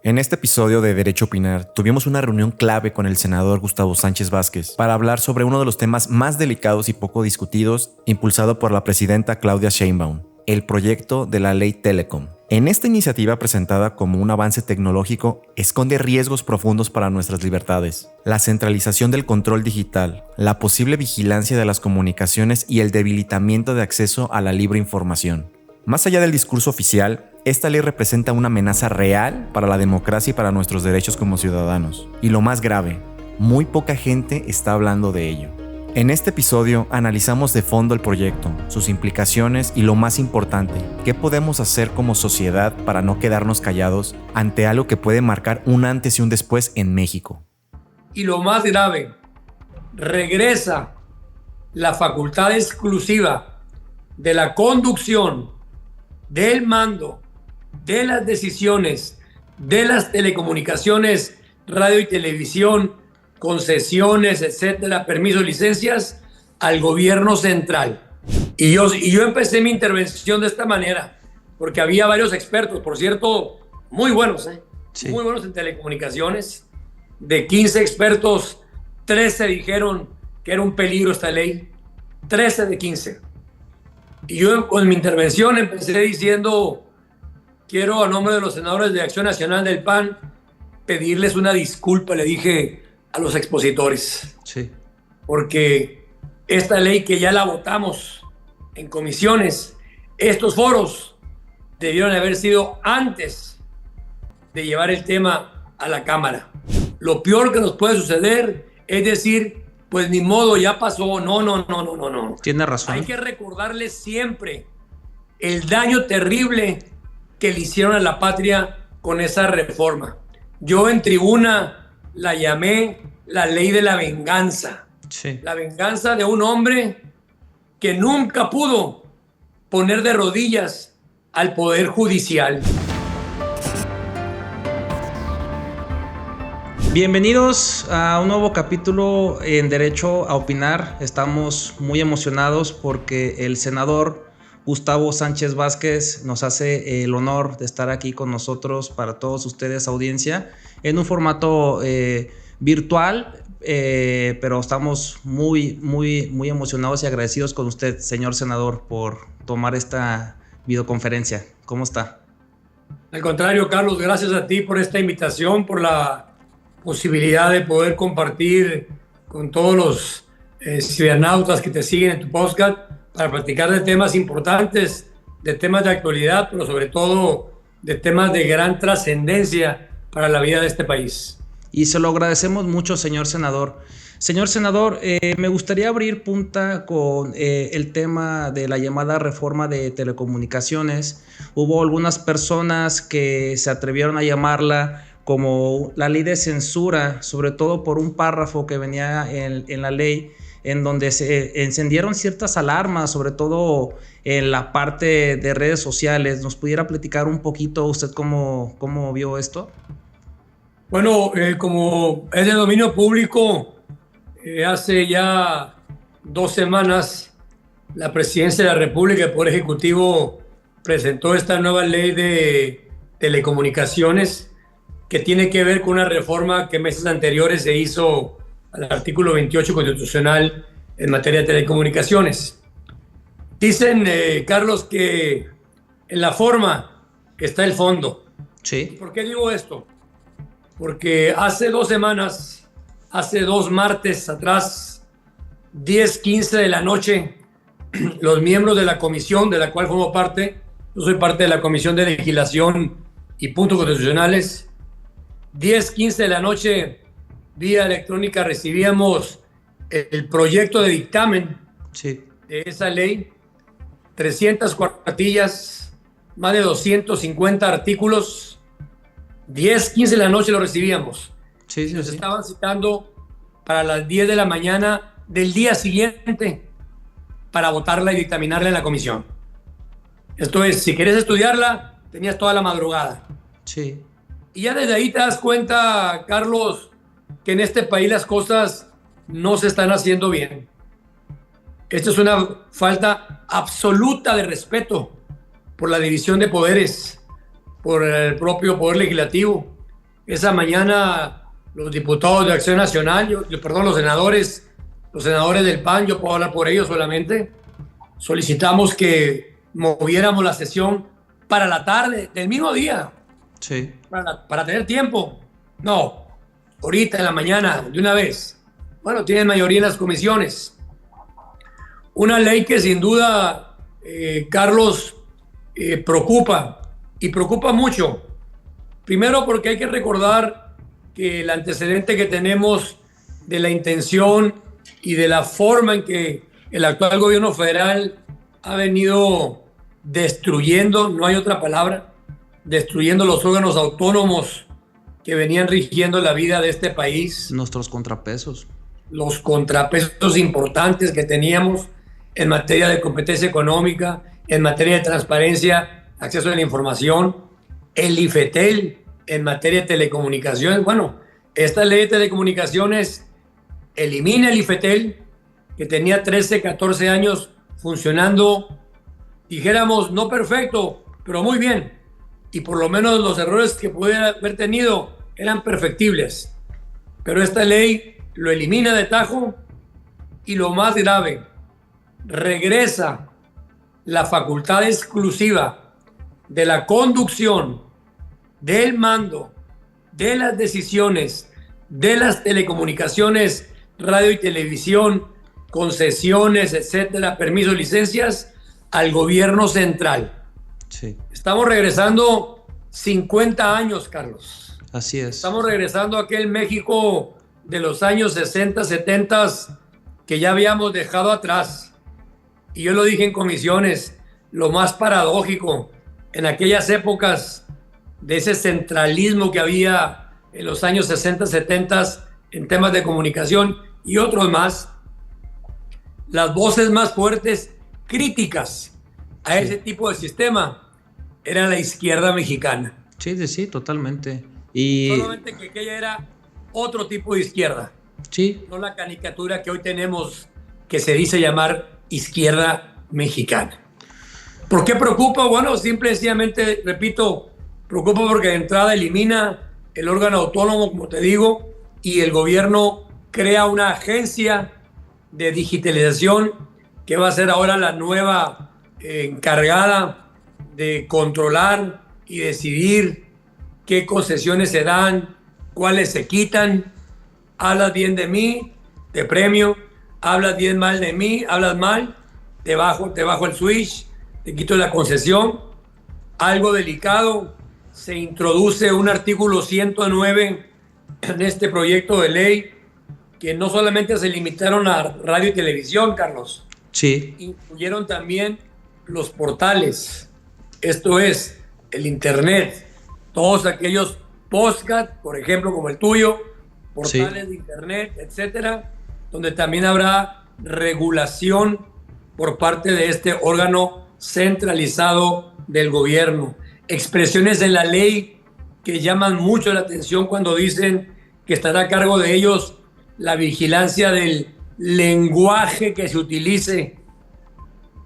En este episodio de Derecho a Opinar, tuvimos una reunión clave con el senador Gustavo Sánchez Vázquez para hablar sobre uno de los temas más delicados y poco discutidos, impulsado por la presidenta Claudia Sheinbaum, el proyecto de la Ley Telecom. En esta iniciativa, presentada como un avance tecnológico, esconde riesgos profundos para nuestras libertades: la centralización del control digital, la posible vigilancia de las comunicaciones y el debilitamiento de acceso a la libre información. Más allá del discurso oficial, esta ley representa una amenaza real para la democracia y para nuestros derechos como ciudadanos. Y lo más grave, muy poca gente está hablando de ello. En este episodio analizamos de fondo el proyecto, sus implicaciones y lo más importante, qué podemos hacer como sociedad para no quedarnos callados ante algo que puede marcar un antes y un después en México. Y lo más grave, regresa la facultad exclusiva de la conducción, del mando, de las decisiones, de las telecomunicaciones, radio y televisión, concesiones, etcétera, permisos, licencias, al gobierno central. Y yo empecé mi intervención de esta manera, porque había varios expertos, por cierto, muy buenos, sí, muy buenos en telecomunicaciones. De 15 expertos, 13 dijeron que era un peligro esta ley, 13 de 15. Y yo con mi intervención empecé diciendo: quiero, a nombre de los senadores de Acción Nacional del PAN, pedirles una disculpa, le dije a los expositores. Sí. Porque esta ley, que ya la votamos en comisiones, estos foros debieron haber sido antes de llevar el tema a la Cámara. Lo peor que nos puede suceder es decir: pues ni modo, ya pasó. No. Tiene razón. Hay que recordarles siempre el daño terrible que le hicieron a la patria con esa reforma. Yo en tribuna la llamé la ley de la venganza. Sí. La venganza de un hombre que nunca pudo poner de rodillas al Poder Judicial. Bienvenidos a un nuevo capítulo en Derecho a Opinar. Estamos muy emocionados porque el senador Gustavo Sánchez Vázquez nos hace el honor de estar aquí con nosotros para todos ustedes, audiencia, en un formato virtual, pero estamos muy emocionados y agradecidos con usted, señor senador, por tomar esta videoconferencia. ¿Cómo está? Al contrario, Carlos, gracias a ti por esta invitación, por la posibilidad de poder compartir con todos los cibernautas que te siguen en tu podcast para platicar de temas importantes, de temas de actualidad, pero sobre todo de temas de gran trascendencia para la vida de este país. Y se lo agradecemos mucho, señor senador. Señor senador, me gustaría abrir punta con el tema de la llamada reforma de telecomunicaciones. Hubo algunas personas que se atrevieron a llamarla como la ley de censura, sobre todo por un párrafo que venía en la ley, en donde se encendieron ciertas alarmas, sobre todo en la parte de redes sociales. ¿Nos pudiera platicar un poquito usted cómo vio esto? Bueno, como es de dominio público, hace ya 2 semanas la Presidencia de la República, el Poder Ejecutivo, presentó esta nueva ley de telecomunicaciones, que tiene que ver con una reforma que meses anteriores se hizo al artículo 28 constitucional en materia de telecomunicaciones. Dicen, Carlos, que en la forma que está el fondo. Sí. ¿Por qué digo esto? Porque hace 2 semanas, hace 2 martes atrás, 10:15 de la noche, los miembros de la comisión de la cual formo parte, yo soy parte de la Comisión de Legislación y Puntos Constitucionales, 10:15 de la noche, vía electrónica, recibíamos el proyecto de dictamen de esa ley, 300 cuartillas, más de 250 artículos. 10:15 de la noche lo recibíamos. Nos estaban citando para las 10 de la mañana del día siguiente para votarla y dictaminarla en la comisión. Esto es, si querés estudiarla, tenías toda la madrugada. Sí. Y ya desde ahí te das cuenta, Carlos, que en este país las cosas no se están haciendo bien. Esto es una falta absoluta de respeto por la división de poderes, por el propio Poder Legislativo Esa mañana los diputados de Acción Nacional, los senadores del PAN, yo puedo hablar por ellos solamente, solicitamos que moviéramos la sesión para la tarde del mismo día. Sí. Para tener tiempo. No, ahorita en la mañana, de una vez. Bueno, tienen mayoría en las comisiones. Una ley que sin duda, Carlos, preocupa, y preocupa mucho. Primero porque hay que recordar que el antecedente que tenemos de la intención y de la forma en que el actual gobierno federal ha venido destruyendo, no hay otra palabra, destruyendo los órganos autónomos que venían rigiendo la vida de este país. Nuestros contrapesos. Los contrapesos importantes que teníamos en materia de competencia económica, en materia de transparencia, acceso a la información, el IFETEL en materia de telecomunicaciones. Bueno, esta ley de telecomunicaciones elimina el IFETEL, que tenía 13, 14 años funcionando, dijéramos, no perfecto, pero muy bien. Y por lo menos los errores que pudiera haber tenido eran perfectibles. Pero esta ley lo elimina de tajo y lo más grave, regresa la facultad exclusiva de la conducción, del mando, de las decisiones, de las telecomunicaciones, radio y televisión, concesiones, etcétera, permisos, licencias, al gobierno central. Sí. Estamos regresando 50 años, Carlos. Así es. Estamos regresando a aquel México de los años 60, 70 que ya habíamos dejado atrás. Y yo lo dije en comisiones, lo más paradójico en aquellas épocas de ese centralismo que había en los años 60, 70 en temas de comunicación y otros más, las voces más fuertes críticas a ese tipo de sistema era la izquierda mexicana. Sí, sí, totalmente. Y solamente que aquella era otro tipo de izquierda. Sí. No la caricatura que hoy tenemos que se dice llamar izquierda mexicana. ¿Por qué preocupa? Bueno, simple y sencillamente, repito, preocupa porque de entrada elimina el órgano autónomo, como te digo, y el gobierno crea una agencia de digitalización que va a ser ahora la nueva encargada de controlar y decidir qué concesiones se dan, cuáles se quitan. Hablas bien de mí, te premio. Hablas bien mal de mí, hablas mal, te bajo el switch, te quito la concesión. Algo delicado, se introduce un artículo 109 en este proyecto de ley que no solamente se limitaron a radio y televisión, Carlos. Sí. Incluyeron también los portales, esto es, el internet, todos aquellos podcasts, por ejemplo, como el tuyo, portales de internet, etcétera, donde también habrá regulación por parte de este órgano centralizado del gobierno. Expresiones en la ley que llaman mucho la atención cuando dicen que estará a cargo de ellos la vigilancia del lenguaje que se utilice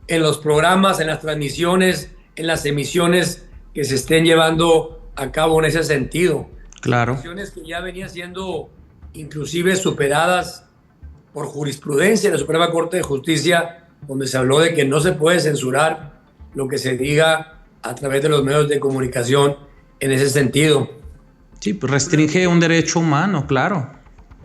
en los programas, en las transmisiones, en las emisiones que se estén llevando a cabo en ese sentido. Claro. Expresiones que ya venían siendo inclusive superadas por jurisprudencia de la Suprema Corte de Justicia, donde se habló de que no se puede censurar lo que se diga a través de los medios de comunicación en ese sentido. Sí, pues restringe un derecho humano, claro.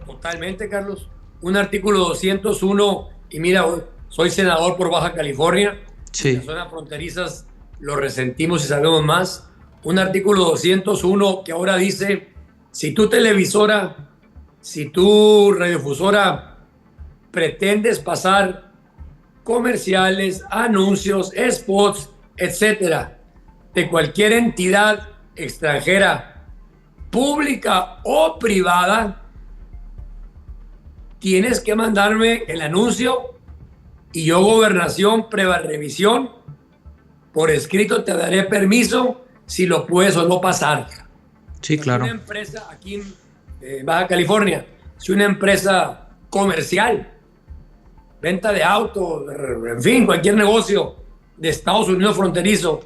Totalmente, Carlos. Un artículo 201, y mira, soy senador por Baja California, sí. En las zonas fronterizas lo resentimos y sabemos más. Un artículo 201 que ahora dice, si tu televisora, si tu radiodifusora pretendes pasar comerciales, anuncios, spots, etcétera, de cualquier entidad extranjera, pública o privada, tienes que mandarme el anuncio y yo, Gobernación, prueba revisión, por escrito te daré permiso si lo puedes o no pasar. Sí, claro. Una empresa aquí en Baja California, si una empresa comercial, venta de autos, en fin, cualquier negocio de Estados Unidos fronterizo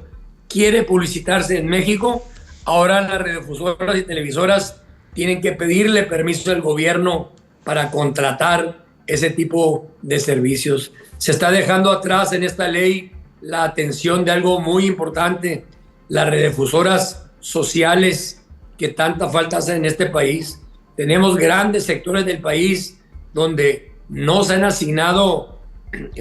quiere publicitarse en México, ahora las radiofusoras y televisoras tienen que pedirle permiso al gobierno para contratar ese tipo de servicios. Se está dejando atrás en esta ley la atención de algo muy importante, las radiodifusoras sociales que tanta falta hacen en este país. Tenemos grandes sectores del país donde no se han asignado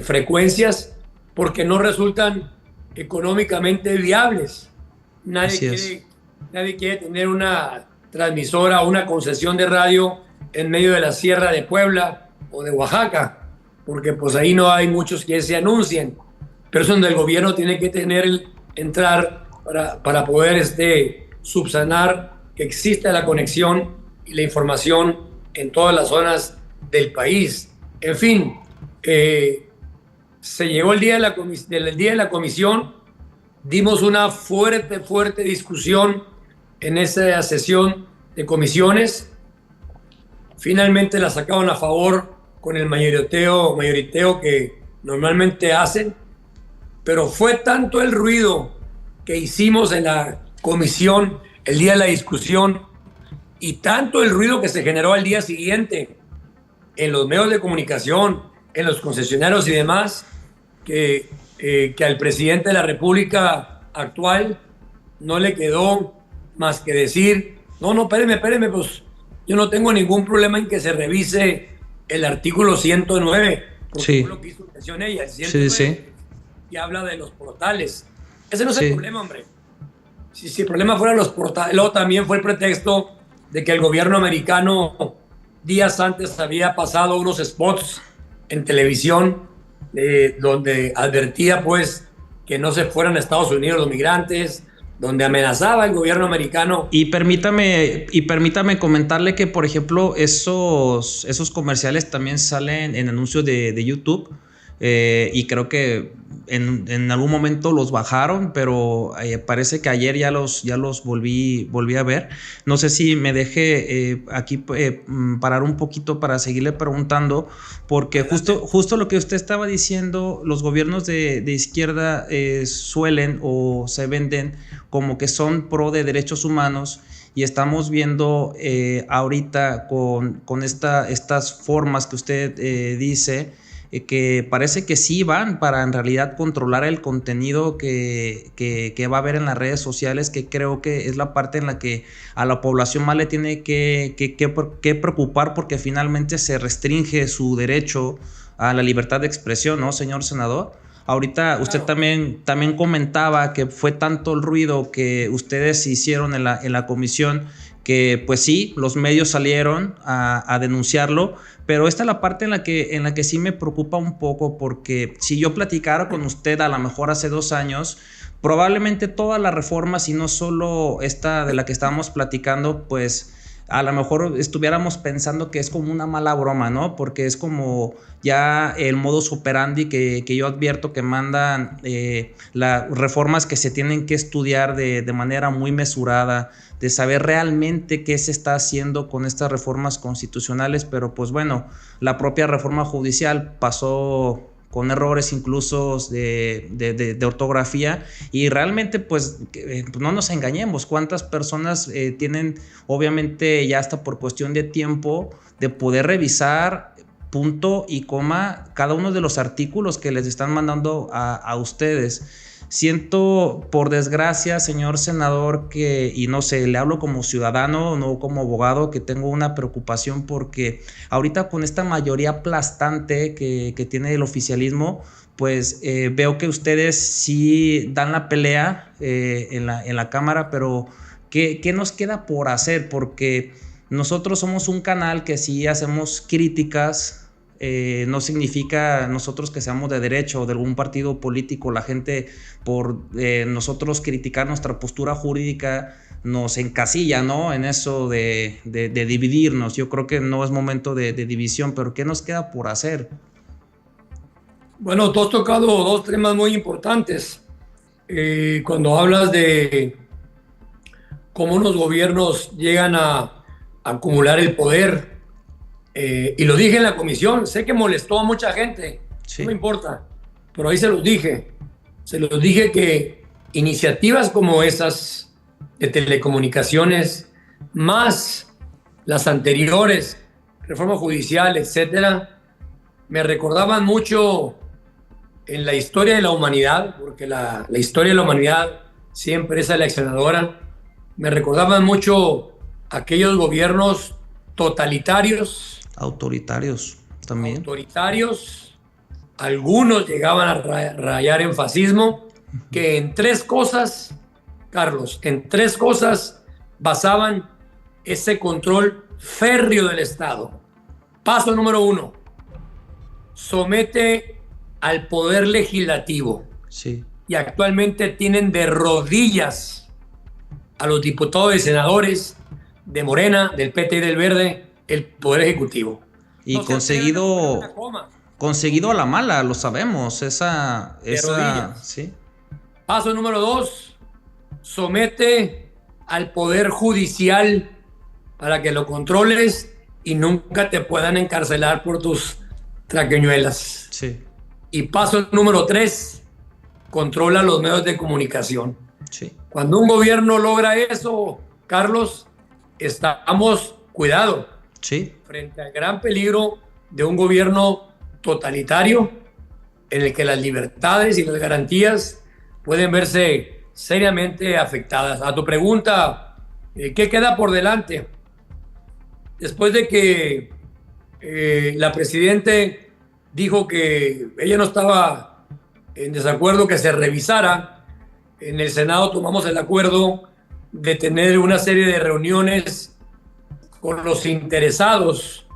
frecuencias porque no resultan económicamente viables. Nadie quiere tener una transmisora o una concesión de radio en medio de la Sierra de Puebla o de Oaxaca, porque pues ahí no hay muchos que se anuncien, pero es donde el gobierno tiene que entrar para poder subsanar que exista la conexión y la información en todas las zonas del país. En fin, se llegó el día de la comisión, dimos una fuerte discusión en esa sesión de comisiones. Finalmente la sacaron a favor con el mayoriteo que normalmente hacen, pero fue tanto el ruido que hicimos en la comisión el día de la discusión y tanto el ruido que se generó al día siguiente en los medios de comunicación, en los concesionarios y demás, que al presidente de la República actual no le quedó más que decir, no, espéreme, pues yo no tengo ningún problema en que se revise el artículo 109, porque sí, fue lo que hizo mención ella, el 109, y habla de los portales. Ese no es el problema, hombre. Si el problema fueran los portales, luego también fue el pretexto de que el gobierno americano días antes había pasado unos spots en televisión donde advertía pues que no se fueran a Estados Unidos los migrantes, donde amenazaba el gobierno americano. Y permítame comentarle que, por ejemplo, esos comerciales también salen en anuncios de YouTube. Y creo que en algún momento los bajaron, pero parece que ayer ya los volví a ver. No sé si me deje aquí parar un poquito para seguirle preguntando, porque justo lo que usted estaba diciendo, los gobiernos de izquierda suelen o se venden como que son pro de derechos humanos, y estamos viendo ahorita con estas formas que usted dice, que parece que sí van para en realidad controlar el contenido que va a haber en las redes sociales, que creo que es la parte en la que a la población más le tiene que preocupar, porque finalmente se restringe su derecho a la libertad de expresión, ¿no, señor senador? Ahorita usted también comentaba que fue tanto el ruido que ustedes hicieron en la comisión que pues sí, los medios salieron a denunciarlo, pero esta es la parte en la que sí me preocupa un poco, porque si yo platicara con usted a lo mejor hace 2 años, probablemente todas las reformas, y no solo esta de la que estábamos platicando, pues a lo mejor estuviéramos pensando que es como una mala broma, ¿no? Porque es como ya el modus operandi que yo advierto que mandan las reformas que se tienen que estudiar de manera muy mesurada, de saber realmente qué se está haciendo con estas reformas constitucionales, pero pues bueno, la propia reforma judicial pasó con errores incluso de ortografía, y realmente pues no nos engañemos, cuántas personas tienen obviamente ya hasta por cuestión de tiempo de poder revisar punto y coma cada uno de los artículos que les están mandando a ustedes. Siento, por desgracia, señor senador, y no sé, le hablo como ciudadano, no como abogado, que tengo una preocupación, porque ahorita con esta mayoría aplastante que tiene el oficialismo, pues veo que ustedes sí dan la pelea en la Cámara, pero ¿qué nos queda por hacer? Porque nosotros somos un canal que sí hacemos críticas. No significa nosotros que seamos de derecha o de algún partido político. La gente, por nosotros criticar nuestra postura jurídica, nos encasilla, ¿no?, en eso de dividirnos. Yo creo que no es momento de división, pero ¿qué nos queda por hacer? Bueno, tú has tocado 2 temas muy importantes. Cuando hablas de cómo los gobiernos llegan a acumular el poder, y lo dije en la comisión, sé que molestó a mucha gente, sí, no me importa, pero ahí se los dije que iniciativas como esas de telecomunicaciones, más las anteriores, reforma judicial, etcétera, me recordaban mucho en la historia de la humanidad, porque la historia de la humanidad siempre es seleccionadora. Me recordaban mucho aquellos gobiernos totalitarios. Autoritarios también. Autoritarios. Algunos llegaban a rayar en fascismo, que en 3 cosas, Carlos, en 3 cosas basaban ese control férreo del Estado. Paso número 1, somete al poder legislativo. Sí. Y actualmente tienen de rodillas a los diputados y senadores de Morena, del PT y del Verde, el poder ejecutivo. Y no conseguido a la mala, lo sabemos, esa sí. Paso número 2, somete al poder judicial para que lo controles y nunca te puedan encarcelar por tus traqueñuelas. Sí. Y paso número 3, controla los medios de comunicación. Sí. Cuando un gobierno logra eso, Carlos, estamos, cuidado, sí, frente al gran peligro de un gobierno totalitario en el que las libertades y las garantías pueden verse seriamente afectadas. A tu pregunta, ¿qué queda por delante? Después de que la presidenta dijo que ella no estaba en desacuerdo que se revisara, en el Senado tomamos el acuerdo de tener una serie de reuniones con los interesados,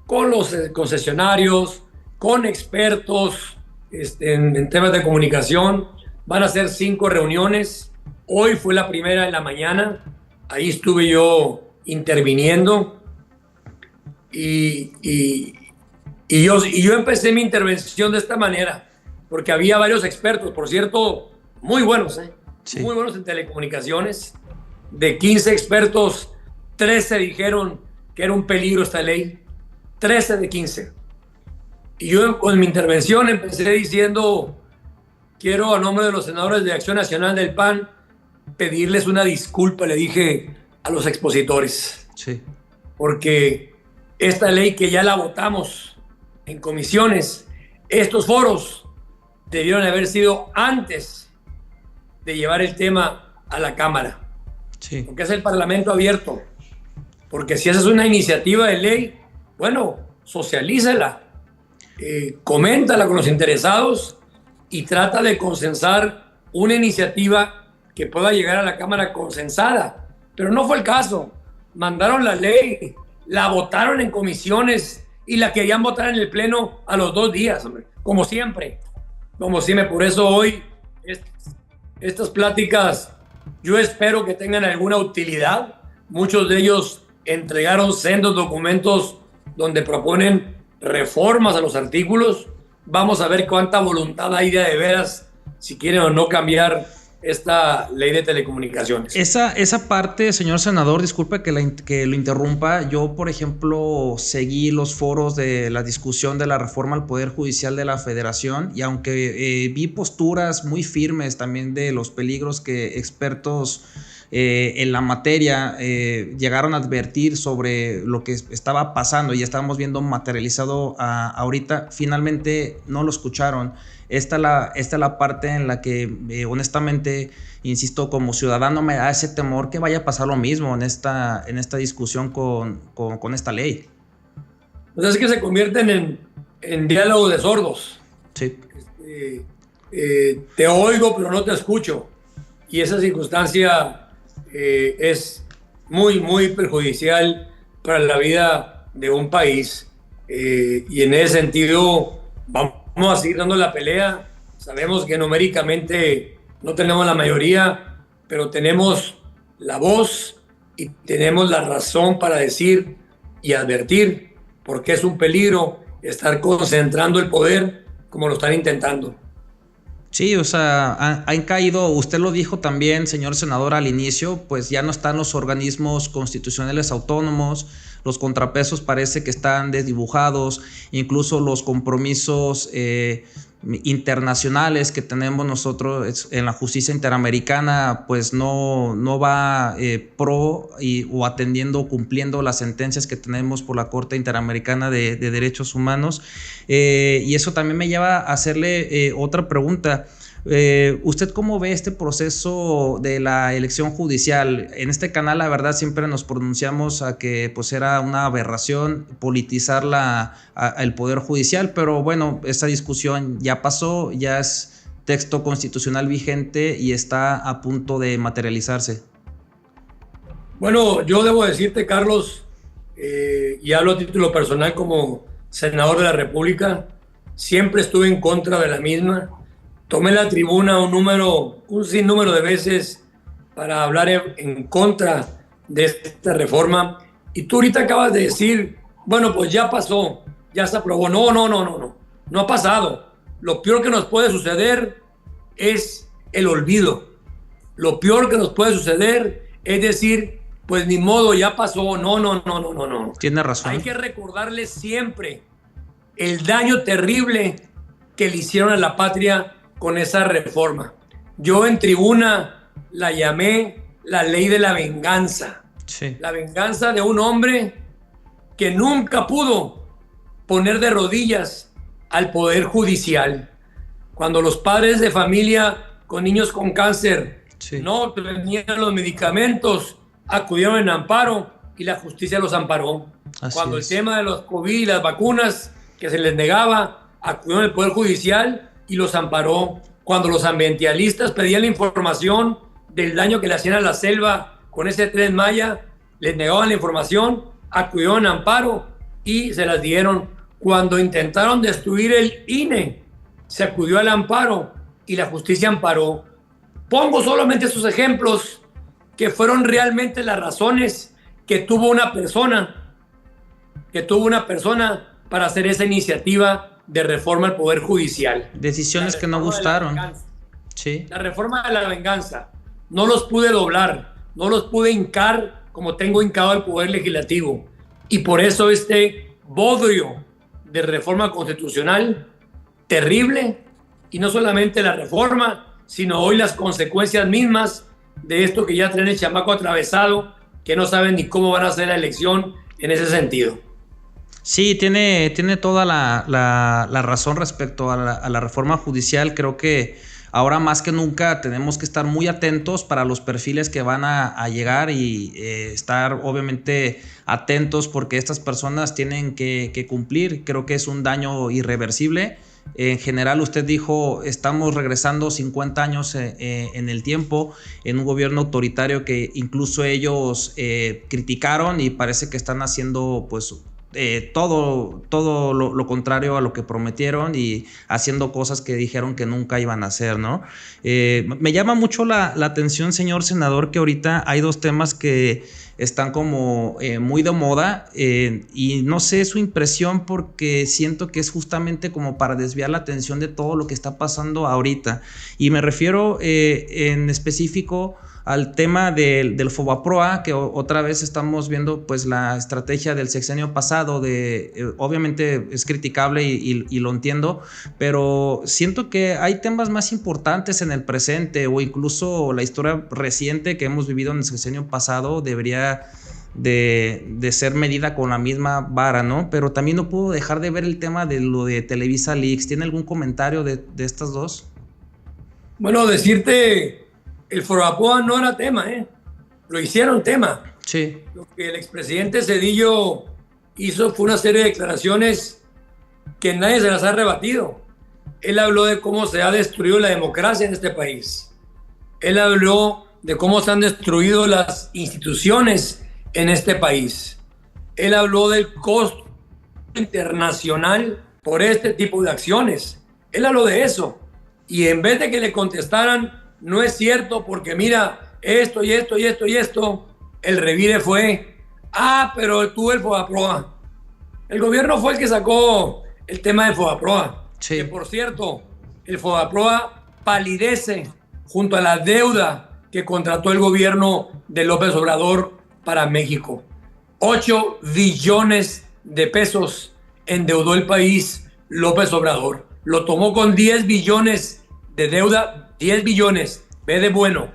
con los concesionarios, con expertos en temas de comunicación. Van a ser 5 reuniones. Hoy fue la primera en la mañana. Ahí estuve yo interviniendo. Y yo empecé mi intervención de esta manera, porque había varios expertos, por cierto, muy buenos, sí, muy buenos en telecomunicaciones. De 15 expertos, 13 dijeron que era un peligro esta ley. 13 de 15. Y yo con mi intervención empecé diciendo, quiero a nombre de los senadores de Acción Nacional del PAN pedirles una disculpa, le dije a los expositores. Sí. Porque esta ley que ya la votamos en comisiones, estos foros debieron haber sido antes de llevar el tema a la Cámara. Sí. Porque es el Parlamento abierto. Porque si esa es una iniciativa de ley, bueno, socialízala, coméntala con los interesados y trata de consensar una iniciativa que pueda llegar a la Cámara consensada. Pero no fue el caso. Mandaron la ley, la votaron en comisiones y la querían votar en el Pleno a los 2 días, hombre. Como siempre. Por eso hoy estas pláticas yo espero que tengan alguna utilidad. Muchos de ellos entregaron sendos documentos donde proponen reformas a los artículos. Vamos a ver cuánta voluntad hay de veras, si quieren o no cambiar esta ley de telecomunicaciones. Esa parte, señor senador, disculpe que lo interrumpa. Yo, por ejemplo, seguí los foros de la discusión de la reforma al Poder Judicial de la Federación y aunque vi posturas muy firmes también de los peligros que expertos en la materia llegaron a advertir sobre lo que estaba pasando y estábamos viendo materializado ahorita, finalmente no lo escucharon. Esta es la parte en la que honestamente, insisto, como ciudadano me da ese temor que vaya a pasar lo mismo en esta discusión con esta ley. Pues es que se convierten en diálogo de sordos. Sí. Te oigo pero no te escucho, y esa circunstancia es muy, muy perjudicial para la vida de un país, y en ese sentido vamos a seguir dando la pelea. Sabemos que numéricamente no tenemos la mayoría, pero tenemos la voz y tenemos la razón para decir y advertir, porque es un peligro estar concentrando el poder como lo están intentando. Sí, o sea, han caído, usted lo dijo también, señor senador, al inicio, pues ya no están los organismos constitucionales autónomos, los contrapesos parece que están desdibujados, incluso los compromisos internacionales que tenemos nosotros en la justicia interamericana, pues no va o atendiendo o cumpliendo las sentencias que tenemos por la Corte Interamericana de Derechos Humanos. Y eso también me lleva a hacerle otra pregunta. ¿Usted cómo ve este proceso de la elección judicial? En este canal, la verdad, siempre nos pronunciamos a que pues era una aberración politizar el Poder Judicial, pero bueno, esta discusión ya pasó, ya es texto constitucional vigente y está a punto de materializarse. Bueno, yo debo decirte, Carlos, y hablo a título personal como senador de la República, siempre estuve en contra de la misma. Tomé la tribuna un sinnúmero de veces para hablar en contra de esta reforma. Y tú ahorita acabas de decir, bueno, pues ya pasó, ya se aprobó. No ha pasado. Lo peor que nos puede suceder es el olvido. Lo peor que nos puede suceder es decir, pues ni modo, ya pasó. No. Tiene razón. Hay que recordarles siempre el daño terrible que le hicieron a la patria con esa reforma. Yo en tribuna la llamé la ley de la venganza. Sí. La venganza de un hombre que nunca pudo poner de rodillas al Poder Judicial. Cuando los padres de familia con niños con cáncer no tenían los medicamentos, acudieron en amparo y la justicia los amparó. Cuando el tema de los COVID y las vacunas que se les negaba, acudieron al Poder Judicial y los amparó. Cuando los ambientalistas pedían la información del daño que le hacían a la selva con ese Tren Maya, les negaban la información, acudieron en amparo y se las dieron. Cuando intentaron destruir el INE, se acudió al amparo y la justicia amparó. Pongo solamente esos ejemplos que fueron realmente las razones que tuvo una persona para hacer esa iniciativa de reforma al Poder Judicial. Decisiones que no gustaron. Sí. La reforma de la venganza. No los pude doblar, no los pude hincar como tengo hincado al Poder Legislativo. Y por eso este bodrio de reforma constitucional terrible, y no solamente la reforma, sino hoy las consecuencias mismas de esto que ya traen el chamaco atravesado, que no saben ni cómo van a hacer la elección en ese sentido. Sí, tiene toda la razón respecto a la reforma judicial. Creo que ahora más que nunca tenemos que estar muy atentos para los perfiles que van a llegar y estar obviamente atentos porque estas personas tienen que cumplir. Creo que es un daño irreversible. En general, usted dijo, estamos regresando 50 años en el tiempo, en un gobierno autoritario que incluso ellos criticaron y parece que están haciendo pues todo lo contrario a lo que prometieron y haciendo cosas que dijeron que nunca iban a hacer, ¿no? Me llama mucho la atención, señor senador, que ahorita hay dos temas que están como muy de moda y no sé su impresión porque siento que es justamente como para desviar la atención de todo lo que está pasando ahorita. Y me refiero en específico al tema del FOBAPROA, que otra vez estamos viendo pues la estrategia del sexenio pasado obviamente es criticable y lo entiendo, pero siento que hay temas más importantes en el presente o incluso la historia reciente que hemos vivido en el sexenio pasado debería de ser medida con la misma vara, ¿no? Pero también no puedo dejar de ver el tema de lo de Televisa Leaks. ¿Tiene algún comentario de estas dos? Bueno, decirte, el FOBAPROA no era tema, lo hicieron tema. Sí. Lo que el expresidente Zedillo hizo fue una serie de declaraciones que nadie se las ha rebatido. Él habló de cómo se ha destruido la democracia en este país. Él habló de cómo se han destruido las instituciones en este país. Él habló del costo internacional por este tipo de acciones. Él habló de eso. Y en vez de que le contestaran, no es cierto porque mira, esto y esto y esto y esto, el revire fue, pero tú el FOBAPROA. El gobierno fue el que sacó el tema del FOBAPROA. Sí. Que por cierto, el FOBAPROA palidece junto a la deuda que contrató el gobierno de López Obrador para México. 8 billones de pesos endeudó el país López Obrador. lo tomó con 10 billones de deuda, 10 billones, ve de bueno.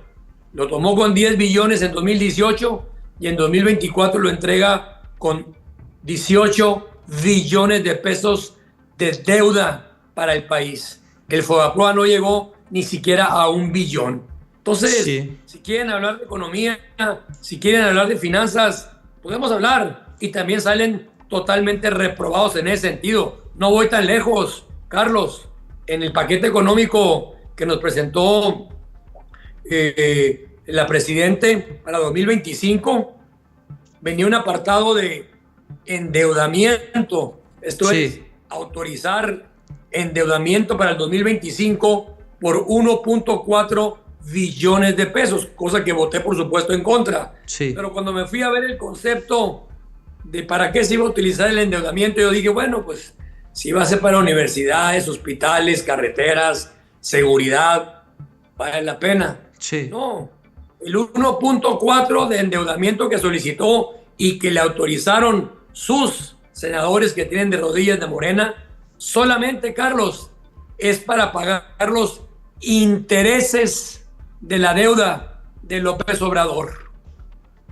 Lo tomó con 10 billones en 2018 y en 2024 lo entrega con 18 billones de pesos de deuda para el país. El FOBAPROA no llegó ni siquiera a 1 billón. Entonces, sí, si quieren hablar de economía, si quieren hablar de finanzas, podemos hablar. Y también salen totalmente reprobados en ese sentido. No voy tan lejos, Carlos. En el paquete económico que nos presentó la Presidente para 2025, venía un apartado de endeudamiento. Esto es autorizar endeudamiento para el 2025 por 1.4 billones de pesos, cosa que voté por supuesto en contra. Sí. Pero cuando me fui a ver el concepto de para qué se iba a utilizar el endeudamiento, yo dije, bueno, pues si va a ser para universidades, hospitales, carreteras, seguridad, vale la pena. Sí. No, el 1.4 de endeudamiento que solicitó y que le autorizaron sus senadores que tienen de rodillas de Morena, solamente, Carlos, es para pagar los intereses de la deuda de López Obrador,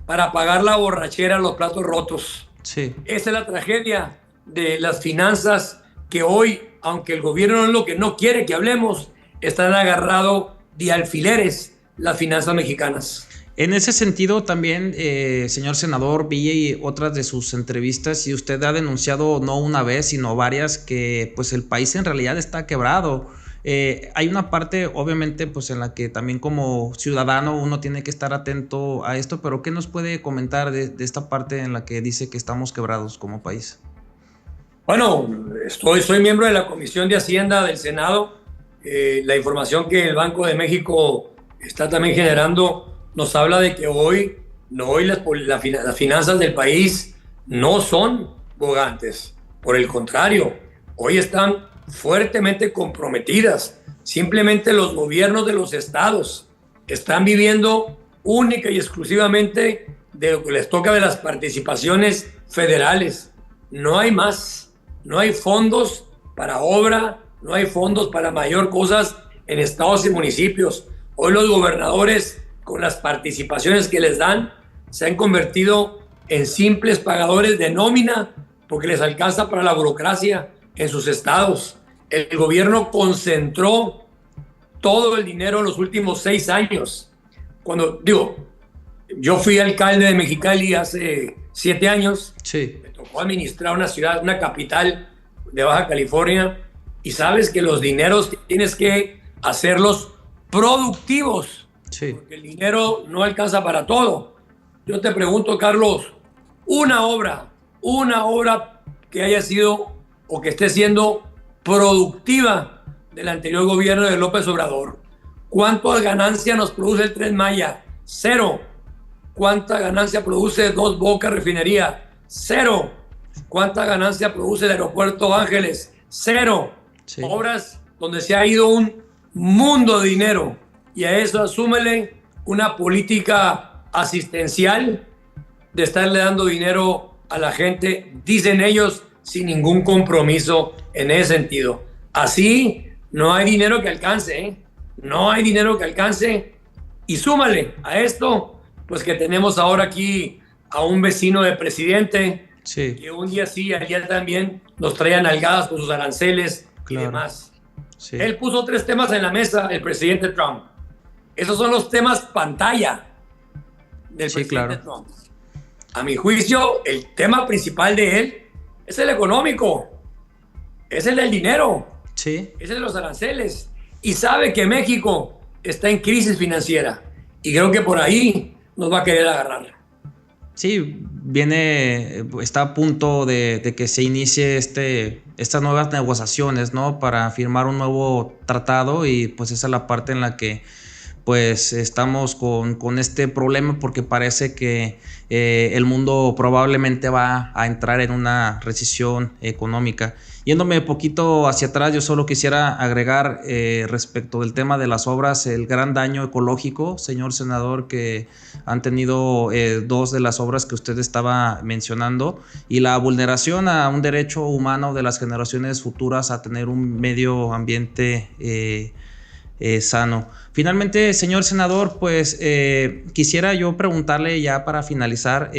para pagar la borrachera, los platos rotos. Sí. Esa es la tragedia de las finanzas que hoy, aunque el gobierno no es lo que no quiere que hablemos, están agarrados de alfileres las finanzas mexicanas. En ese sentido también, señor senador, vi otras de sus entrevistas y usted ha denunciado no una vez, sino varias, que pues el país en realidad está quebrado. Hay una parte, obviamente, pues en la que también como ciudadano uno tiene que estar atento a esto, pero ¿qué nos puede comentar de esta parte en la que dice que estamos quebrados como país? Bueno, soy miembro de la Comisión de Hacienda del Senado. La información que el Banco de México está también generando nos habla de que hoy las finanzas del país no son bogantes. Por el contrario, hoy están fuertemente comprometidas. Simplemente los gobiernos de los estados están viviendo única y exclusivamente de lo que les toca de las participaciones federales. No hay más, no hay fondos para obra, no hay fondos para mayor cosas en estados y municipios. Hoy los gobernadores, con las participaciones que les dan, se han convertido en simples pagadores de nómina porque les alcanza para la burocracia en sus estados. El gobierno concentró todo el dinero en los últimos 6 años. Yo fui alcalde de Mexicali hace 7 años. Sí. Me tocó administrar una ciudad, una capital de Baja California, y sabes que los dineros tienes que hacerlos productivos. Sí. Porque el dinero no alcanza para todo. Yo te pregunto, Carlos, una obra que haya sido o que esté siendo productiva del anterior gobierno de López Obrador. ¿Cuántas ganancias nos produce el Tren Maya? 0. ¿Cuánta ganancia produce Dos Bocas Refinería? 0. ¿Cuánta ganancia produce el Aeropuerto Ángeles? 0. Sí. Obras donde se ha ido un mundo de dinero, y a eso asúmele una política asistencial de estarle dando dinero a la gente, dicen ellos, sin ningún compromiso en ese sentido. Así no hay dinero que alcance, ¿eh? No hay dinero que alcance. Y súmale a esto, pues que tenemos ahora aquí a un vecino de presidente, sí, que un día sí, al día también nos traían nalgadas con sus aranceles, claro, y demás. Sí. Él puso 3 temas en la mesa, el presidente Trump. Esos son los temas pantalla del presidente Trump. A mi juicio, el tema principal de él es el económico, es el del dinero, sí, es el de los aranceles. Y sabe que México está en crisis financiera, y creo que por ahí nos va a querer agarrar. Sí, está a punto de que se inicie estas nuevas negociaciones, ¿no? Para firmar un nuevo tratado, y pues esa es la parte en la que pues estamos con este problema porque parece que el mundo probablemente va a entrar en una recesión económica. Yéndome poquito hacia atrás, yo solo quisiera agregar respecto del tema de las obras, el gran daño ecológico, señor senador, que han tenido dos de las obras que usted estaba mencionando, y la vulneración a un derecho humano de las generaciones futuras a tener un medio ambiente sano. Finalmente, señor senador, pues quisiera yo preguntarle ya para finalizar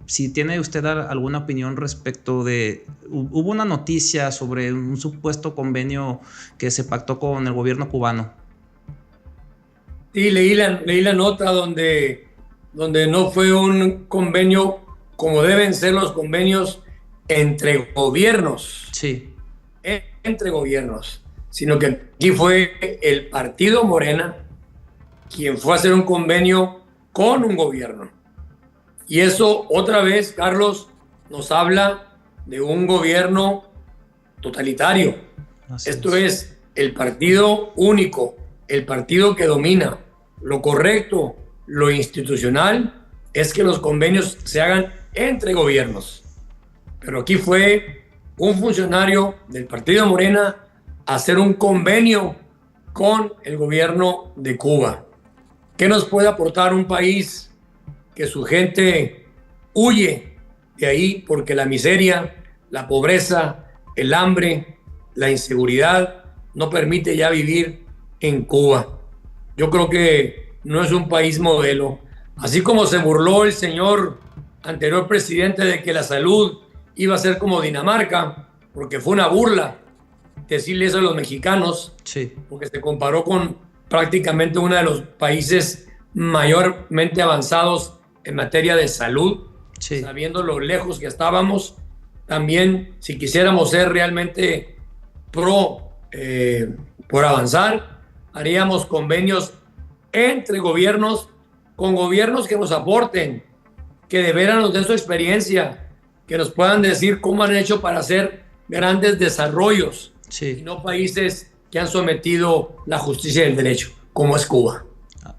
si tiene usted alguna opinión respecto de... Hubo una noticia sobre un supuesto convenio que se pactó con el gobierno cubano. Sí, leí la nota donde no fue un convenio como deben ser los convenios entre gobiernos. Sí. Entre gobiernos. Sino que aquí fue el partido Morena quien fue a hacer un convenio con un gobierno. Y eso otra vez, Carlos, nos habla de un gobierno totalitario. Esto es el partido único, el partido que domina. Lo correcto, lo institucional, es que los convenios se hagan entre gobiernos. Pero aquí fue un funcionario del partido Morena hacer un convenio con el gobierno de Cuba. ¿Qué nos puede aportar un país que su gente huye de ahí porque la miseria, la pobreza, el hambre, la inseguridad no permite ya vivir en Cuba? Yo creo que no es un país modelo. Así como se burló el señor anterior presidente de que la salud iba a ser como Dinamarca, porque fue una burla decirle eso a los mexicanos, sí, porque se comparó con prácticamente uno de los países mayormente avanzados en materia de salud, sí, sabiendo lo lejos que estábamos. También, si quisiéramos ser realmente por avanzar, haríamos convenios entre gobiernos, con gobiernos que nos aporten, que de veras nos den su experiencia, que nos puedan decir cómo han hecho para hacer grandes desarrollos. Sí. Y no países que han sometido la justicia y el derecho, como es Cuba.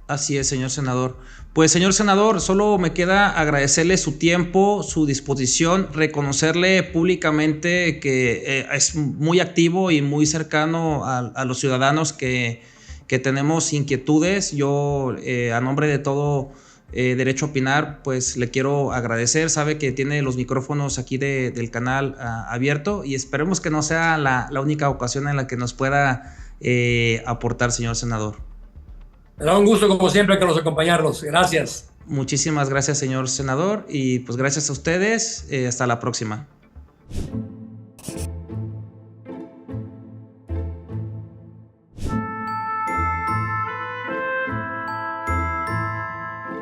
Así es, señor senador. Pues, señor senador, solo me queda agradecerle su tiempo, su disposición, reconocerle públicamente que es muy activo y muy cercano a los ciudadanos que tenemos inquietudes. Yo, a nombre de todo Derecho a Opinar, pues le quiero agradecer. Sabe que tiene los micrófonos aquí del canal abierto, y esperemos que no sea la única ocasión en la que nos pueda aportar, señor senador. Me da un gusto, como siempre, que nos acompañarlos. Gracias. Muchísimas gracias, señor senador, y pues gracias a ustedes. Hasta la próxima.